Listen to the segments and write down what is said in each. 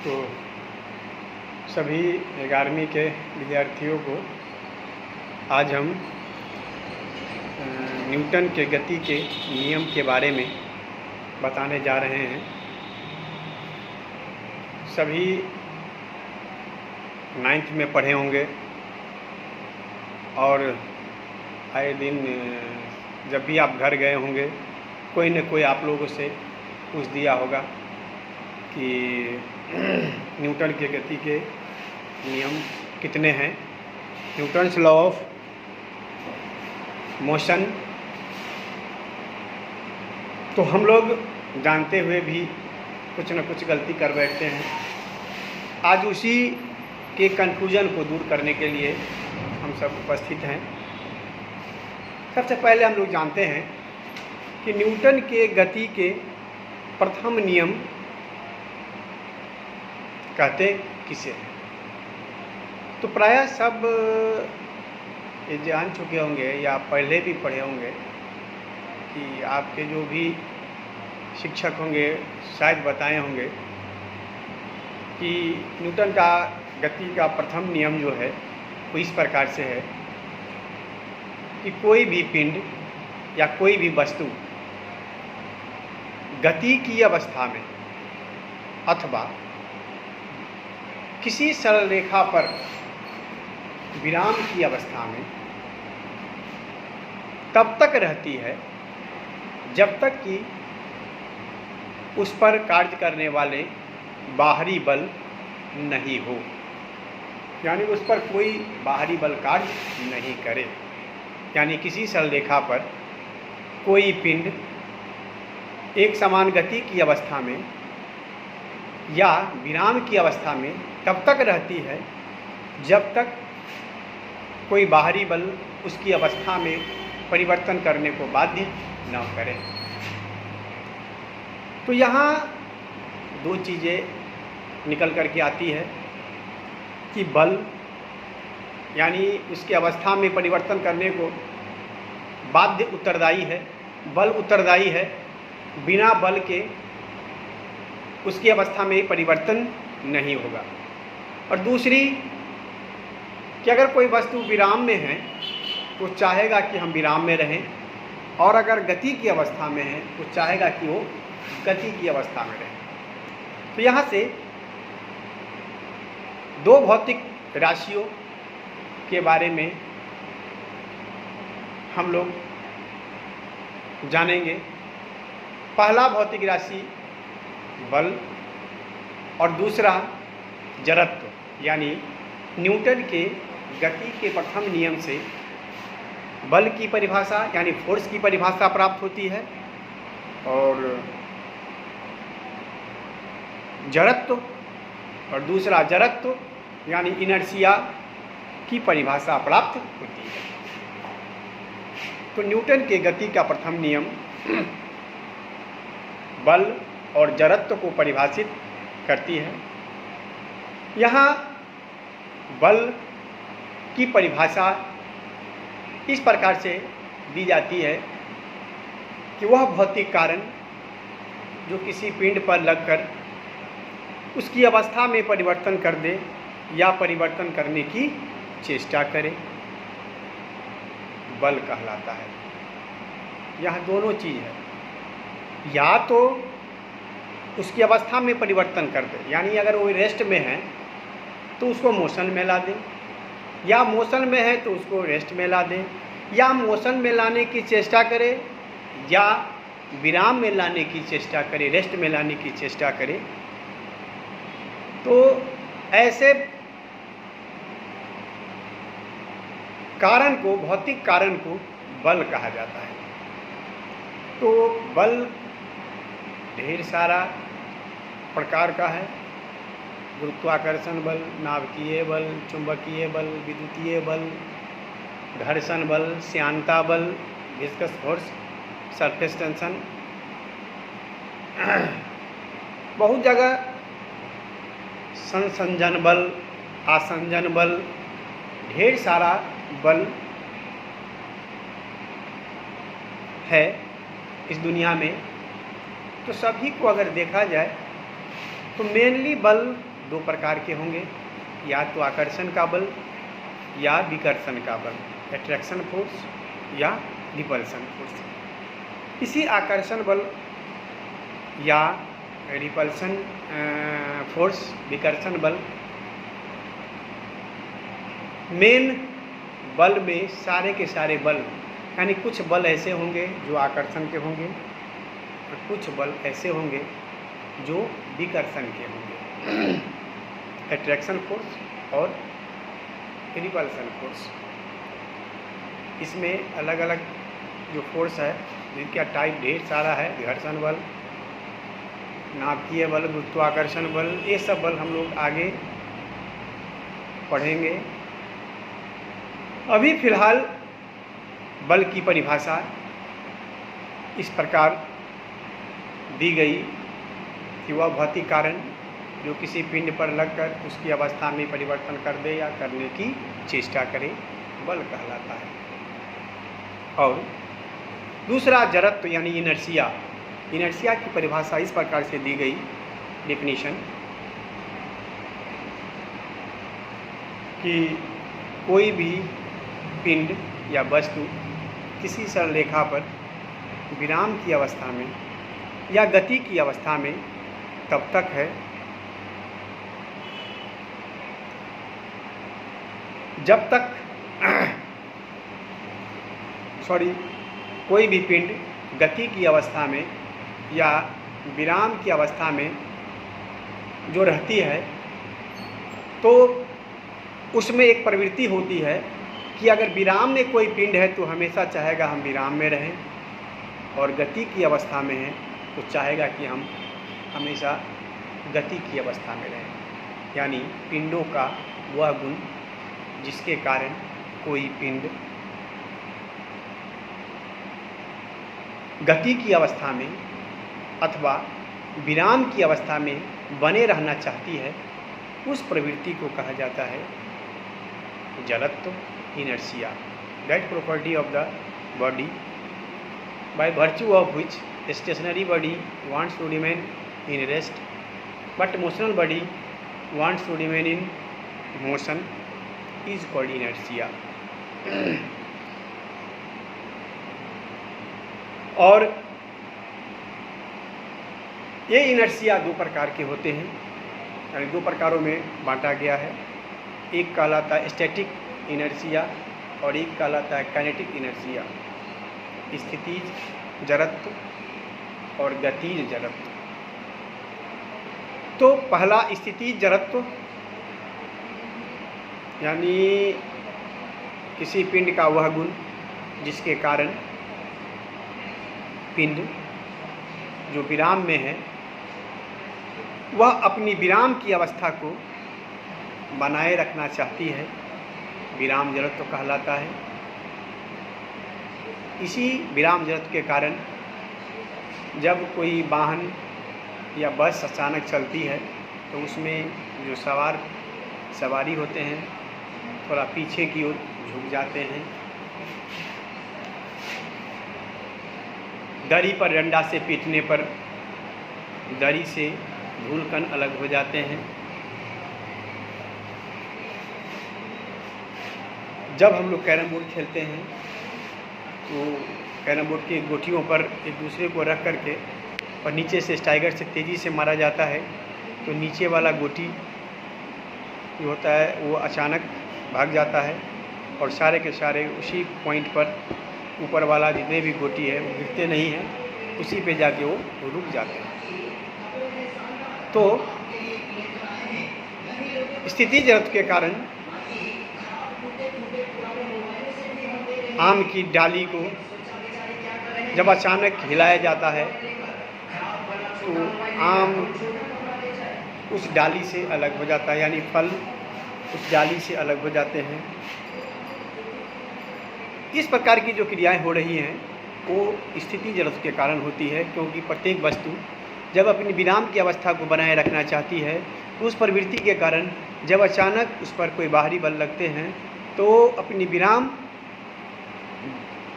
तो सभी 11वीं के विद्यार्थियों को आज हम न्यूटन के गति के नियम के बारे में बताने जा रहे हैं। सभी 9th में पढ़े होंगे और आए दिन जब भी आप घर गए होंगे कोई न कोई आप लोगों से पूछ दिया होगा कि न्यूटन के गति के नियम कितने हैं, न्यूटन्स लॉ ऑफ मोशन। तो हम लोग जानते हुए भी कुछ न कुछ गलती कर बैठते हैं। आज उसी के कंफ्यूजन को दूर करने के लिए हम सब उपस्थित हैं। सबसे पहले हम लोग जानते हैं कि न्यूटन के गति के प्रथम नियम कहते किसे हैं। तो प्रायः सब ये जान चुके होंगे या पहले भी पढ़े होंगे कि आपके जो भी शिक्षक होंगे शायद बताए होंगे कि न्यूटन का गति का प्रथम नियम जो है वो इस प्रकार से है कि कोई भी पिंड या कोई भी वस्तु गति की अवस्था में अथवा किसी सरल रेखा पर विराम की अवस्था में तब तक रहती है जब तक कि उस पर कार्य करने वाले बाहरी बल नहीं हो, यानी उस पर कोई बाहरी बल कार्य नहीं करे। यानी किसी सरल रेखा पर कोई पिंड एक समान गति की अवस्था में या विराम की अवस्था में तब तक रहती है जब तक कोई बाहरी बल उसकी अवस्था में परिवर्तन करने को बाध्य न करे। तो यहाँ दो चीज़ें निकल कर के आती है कि बल यानी उसकी अवस्था में परिवर्तन करने को बाध्य उत्तरदायी है, बल उत्तरदायी है, बिना बल के उसकी अवस्था में परिवर्तन नहीं होगा। और दूसरी कि अगर कोई वस्तु विराम में है तो चाहेगा कि हम विराम में रहें, और अगर गति की अवस्था में है तो चाहेगा कि वो गति की अवस्था में रहें। तो यहाँ से दो भौतिक राशियों के बारे में हम लोग जानेंगे। पहला भौतिक राशि बल और दूसरा जड़त्व। यानी न्यूटन के गति के प्रथम नियम से बल की परिभाषा यानी फोर्स की परिभाषा प्राप्त होती है और जड़त्व और दूसरा जड़त्व यानी इनर्शिया की परिभाषा प्राप्त होती है। तो न्यूटन के गति का प्रथम नियम बल और जड़त्व को परिभाषित करती है। यहाँ बल की परिभाषा इस प्रकार से दी जाती है कि वह भौतिक कारण जो किसी पिंड पर लगकर उसकी अवस्था में परिवर्तन कर दे या परिवर्तन करने की चेष्टा करे, बल कहलाता है। यह दोनों चीज़ है, या तो उसकी अवस्था में परिवर्तन कर दे, यानी अगर वो रेस्ट में है तो उसको मोशन में ला दें, या मोशन में है तो उसको रेस्ट में ला दें, या मोशन में लाने की चेष्टा करे या विराम में लाने की चेष्टा करे, रेस्ट में लाने की चेष्टा करे। तो ऐसे कारण को, भौतिक कारण को बल कहा जाता है। तो बल ढेर सारा प्रकार का है। गुरुत्वाकर्षण बल, नाभिकीय बल, चुंबकीय बल, विद्युतीय बल, घर्षण बल, श्यानता बल, विस्कस फोर्स, सरफेस टेंशन। बहुत जगह संसंजन बल, आसंजन बल, ढेर सारा बल है इस दुनिया में। तो सभी को अगर देखा जाए तो मेनली बल दो प्रकार के होंगे, या तो आकर्षण का बल या विकर्षण का बल, अट्रैक्शन फोर्स या रिपल्सन फोर्स। इसी आकर्षण बल या रिपल्सन फोर्स, विकर्षण बल, मेन बल में सारे के सारे बल, यानी कुछ बल ऐसे होंगे जो आकर्षण के होंगे और कुछ बल ऐसे होंगे जो विकर्षण के होंगे, अट्रैक्शन फोर्स और रिपल्सन फोर्स। इसमें अलग अलग जो फोर्स है जिनका टाइप ढेर सारा है, घर्षण बल, नाभिकीय बल, गुरुत्वाकर्षण बल, ये सब बल हम लोग आगे पढ़ेंगे। अभी फिलहाल बल की परिभाषा इस प्रकार दी गई कि वह भौतिक कारण जो किसी पिंड पर लगकर उसकी अवस्था में परिवर्तन कर दे या करने की चेष्टा करे, बल कहलाता है। और दूसरा जड़त्व यानी इनर्शिया। इनर्शिया की परिभाषा इस प्रकार से दी गई, डेफिनेशन, कि कोई भी पिंड या वस्तु किसी सरल रेखा पर विराम की अवस्था में या गति की अवस्था में तब तक है जब तक कोई भी पिंड गति की अवस्था में या विराम की अवस्था में जो रहती है तो उसमें एक प्रवृत्ति होती है कि अगर विराम में कोई पिंड है तो हमेशा चाहेगा हम विराम में रहें, और गति की अवस्था में है तो चाहेगा कि हम हमेशा गति की अवस्था में रहें। यानी पिंडों का वह गुण जिसके कारण कोई पिंड गति की अवस्था में अथवा विराम की अवस्था में बने रहना चाहती है, उस प्रवृत्ति को कहा जाता है जड़त्व, inertia, that property of the body by virtue of which a stationary body wants to remain in rest but motional body wants to remain in motion is called inertia। और ये इनर्शिया दो प्रकार के होते हैं, यानी दो प्रकारों में बांटा गया है। एक कहलाता है स्टैटिक इनर्शिया और एक कहलाता है काइनेटिक इनर्शिया, स्थितिज जड़त्व और गतिज जड़त्व। तो पहला स्थितिज जड़त्व यानी किसी पिंड का वह गुण जिसके कारण पिंड जो विराम में है वह अपनी विराम की अवस्था को बनाए रखना चाहती है, विराम जड़त्व कहलाता है। इसी विराम जड़त्व के कारण जब कोई वाहन या बस अचानक चलती है तो उसमें जो सवारी होते हैं थोड़ा पीछे की ओर झुक जाते हैं, दरी पर डंडा से पीटने पर दरी से धूल कण अलग हो जाते हैं। जब हम लोग कैरम बोर्ड खेलते हैं तो कैरम बोर्ड की गोटियों पर एक दूसरे को रख करके और नीचे से स्ट्राइकर से तेज़ी से मारा जाता है तो नीचे वाला गोटी जो होता है वो अचानक भाग जाता है और सारे के सारे उसी पॉइंट पर ऊपर वाला जितने भी गोटी है वो गिरते नहीं हैं, उसी पे जाके वो रुक जाते हैं। तो स्थिति जड़त्व के कारण आम की डाली को जब अचानक हिलाया जाता है तो आम उस डाली से अलग हो जाता है, यानी फल उस डाली से अलग हो जाते हैं। इस प्रकार की जो क्रियाएं हो रही हैं वो स्थिति जड़त्व के कारण होती है, क्योंकि प्रत्येक वस्तु जब अपनी विराम की अवस्था को बनाए रखना चाहती है तो उस प्रवृत्ति के कारण जब अचानक उस पर कोई बाहरी बल लगते हैं तो अपनी विराम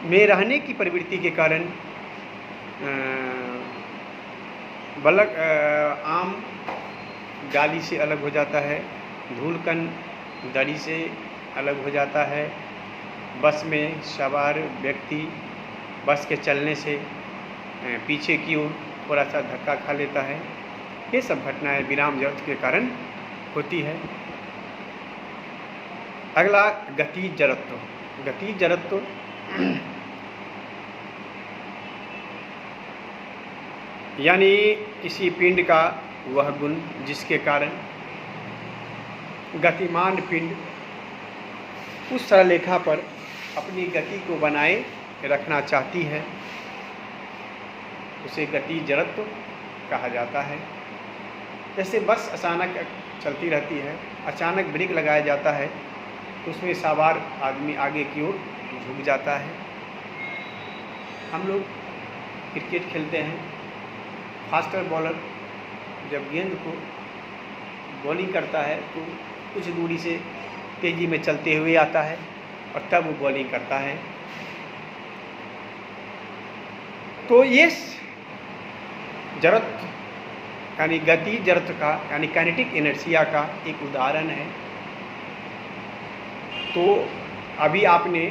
में रहने की प्रवृत्ति के कारण आम गाली से अलग हो जाता है, धूलकण दड़ी से अलग हो जाता है, बस में सवार व्यक्ति बस के चलने से पीछे की ओर थोड़ा सा धक्का खा लेता है। ये सब घटनाएं विराम जड़त्व के कारण होती है। अगला गतिज जड़त्व। गतिज जड़त्व यानी किसी पिंड का वह गुण जिसके कारण गतिमान पिंड उस सरलरेखा पर अपनी गति को बनाए रखना चाहती है, उसे गतिज जड़त्व कहा जाता है। जैसे बस अचानक चलती रहती है, अचानक ब्रेक लगाया जाता है तो उसमें सवार आदमी आगे की ओर झुक जाता है। हम लोग क्रिकेट खेलते हैं, फास्टर बॉलर जब गेंद को बॉलिंग करता है तो कुछ दूरी से तेज़ी में चलते हुए आता है और तब वो बॉलिंग करता है। तो ये जड़त्व यानी गति जड़त्व का यानी काइनेटिक इनर्शिया का एक उदाहरण है। तो अभी आपने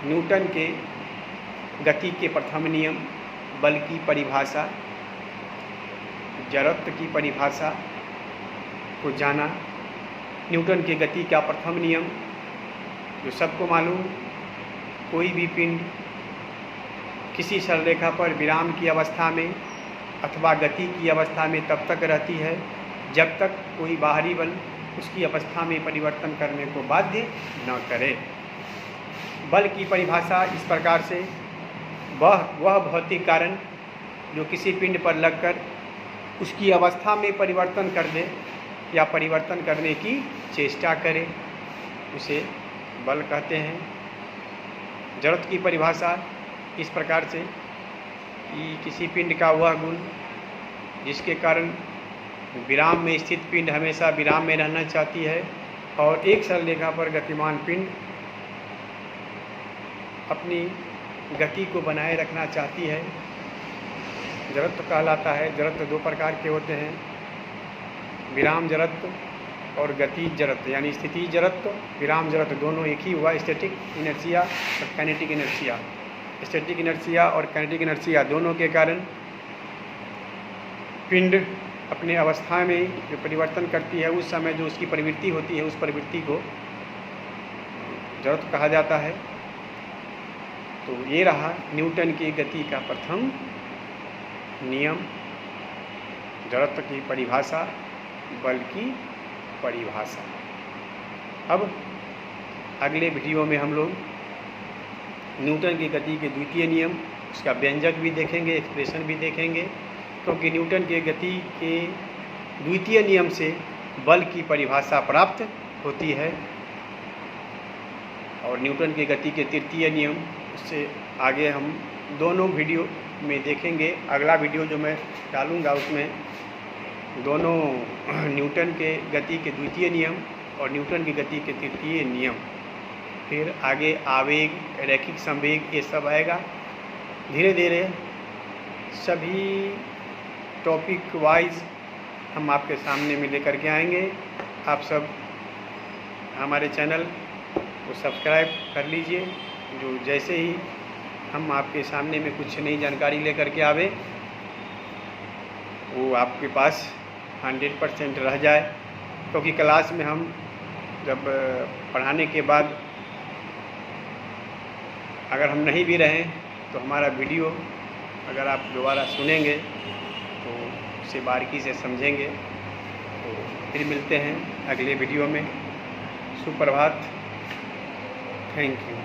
न्यूटन के गति के प्रथम नियम, बल की परिभाषा, जड़त्व की परिभाषा को जाना। न्यूटन के गति का प्रथम नियम जो सबको मालूम, कोई भी पिंड किसी सरलरेखा पर विराम की अवस्था में अथवा गति की अवस्था में तब तक रहती है जब तक कोई बाहरी बल उसकी अवस्था में परिवर्तन करने को बाध्य न करे। बल की परिभाषा इस प्रकार से, वह भौतिक कारण जो किसी पिंड पर लगकर उसकी अवस्था में परिवर्तन कर दे या परिवर्तन करने की चेष्टा करे, उसे बल कहते हैं। जड़त्व की परिभाषा इस प्रकार से कि किसी पिंड का वह गुण जिसके कारण विराम में स्थित पिंड हमेशा विराम में रहना चाहती है और एक सरलरेखा पर गतिमान पिंड अपनी गति को बनाए रखना चाहती है, जड़त्व कहलाता है। जड़त्व दो प्रकार के होते हैं, विराम जड़त्व और गतिज जड़त्व यानी स्थिति जड़त्व, विराम जड़त्व दोनों एक ही हुआ। स्टैटिक इनर्शिया और काइनेटिक इनर्शिया, स्टैटिक इनर्शिया और काइनेटिक इनर्शिया दोनों के कारण पिंड अपने अवस्था में जो परिवर्तन करती है उस समय जो उसकी प्रवृत्ति होती है उस प्रवृत्ति को जड़त्व कहा जाता है। तो ये रहा न्यूटन की गति का प्रथम नियम, जड़त्व की परिभाषा, बल की परिभाषा। अब अगले वीडियो में हम लोग न्यूटन की गति के द्वितीय नियम, उसका व्यंजक भी देखेंगे, एक्सप्रेशन भी देखेंगे, क्योंकि न्यूटन के गति के द्वितीय नियम से बल की परिभाषा प्राप्त होती है और न्यूटन की गति के तृतीय नियम, उससे आगे हम दोनों वीडियो में देखेंगे। अगला वीडियो जो मैं डालूँगा उसमें दोनों न्यूटन के गति के द्वितीय नियम और न्यूटन की गति के तृतीय नियम, फिर आगे आवेग, रैखिक संवेग, ये सब आएगा। धीरे धीरे सभी टॉपिक वाइज हम आपके सामने में लेकर के आएंगे। आप सब हमारे चैनल को सब्सक्राइब कर लीजिए, जो जैसे ही हम आपके सामने में कुछ नई जानकारी लेकर के आवे वो आपके पास 100% रह जाए। क्योंकि क्लास में हम जब पढ़ाने के बाद अगर हम नहीं भी रहें तो हमारा वीडियो अगर आप दोबारा सुनेंगे तो उसे बारीकी से समझेंगे। तो फिर मिलते हैं अगले वीडियो में। सुप्रभात। Thank you.